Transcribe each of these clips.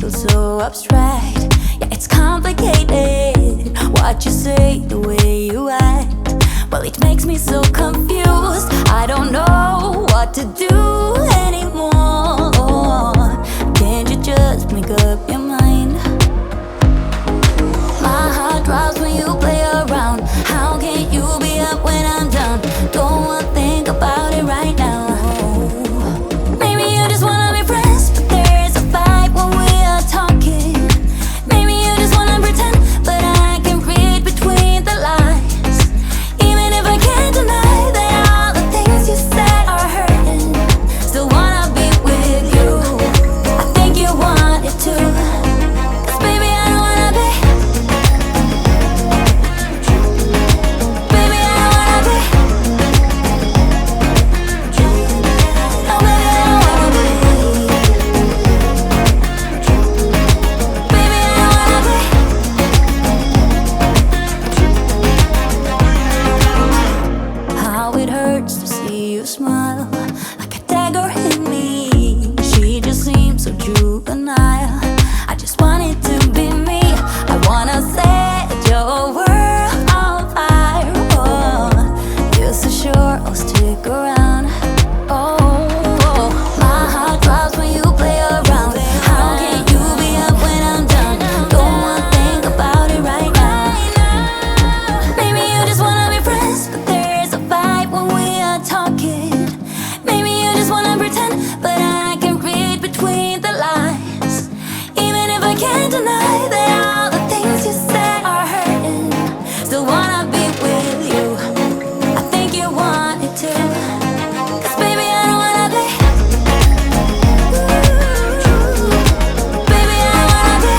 feels so abstract. Yeah, it's complicated. What you say, the way you act, well, it makes me so confused. I don't know what to do anymore. Can't you just make up your mind? My heart drops when you play around. How can you be up when I'm down? Don't wanna think about it right now. Maybe you just wanna be friends, but there's a fight when we are talking. Maybe you just wanna pretend, but I can read between the lines. Even if I can't deny that all the things you said are hurting, still wanna be with you. I think you want it too. 'Cause baby, I don't wanna be. Baby, I don't wanna be. No, baby, I don't wanna be. Baby, I don't wanna be. How it hurts to see you smile, like a dagger in me. She just seems so juvenile. I just want it to be me. I wanna set your world on fire. Oh, you're so sure I'll stick around. Oh, my heart drops when you play around. How can you be up when I'm down? Don't wanna think about it right now. Maybe you just wanna be friends, but there's a fight when we are talking. Maybe you just wanna pretend, but I can read between the lines. Even if I can't deny that all the things you said are hurting, still wanna be with you. I think you want it too. 'Cause baby, I don't wanna be. Baby, I don't wanna be.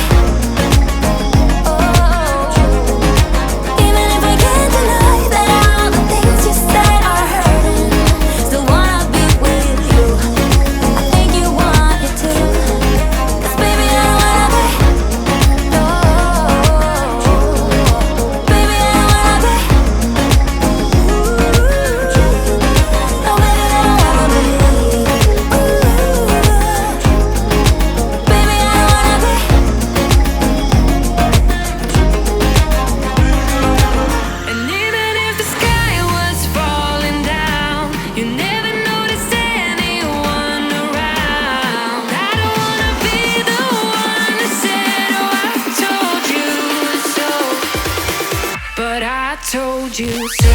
Oh, even if I can't deny that all the things you said are hurting, still wanna be with you. I think you want it too. 'Cause baby, I don't wanna be. No, baby, I don't wanna be. No, baby, I don't wanna be. Baby, I don't wanna be. And even if the sky was falling down, you never noticed anyone around. I don't wanna be the one that said, oh, I told you so, but I told you so.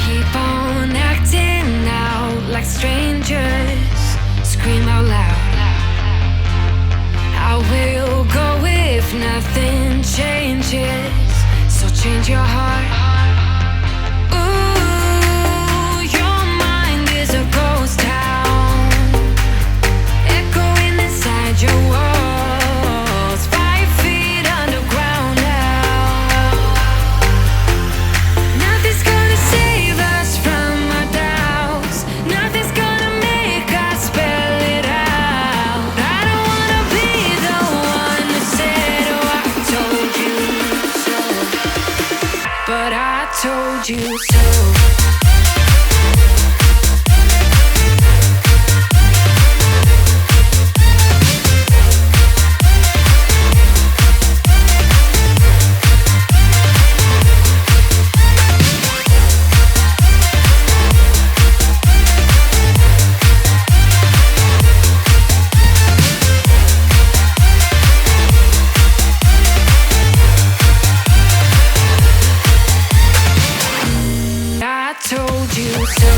Keep on acting out like strangers. Scream out loud. I will go if nothing changes. So change your heart. Ooh, your mind is a ghost town, echoing inside your walls. 5 feet underground now. Nothing's gonna save us from our doubts. Nothing's gonna make us spell it out. I don't wanna be the one that said, oh, I told you so, but I told you so. I told you so.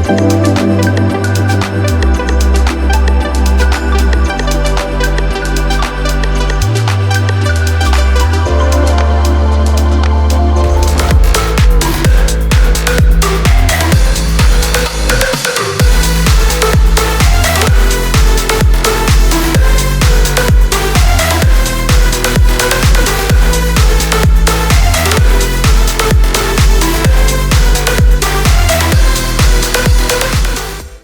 you.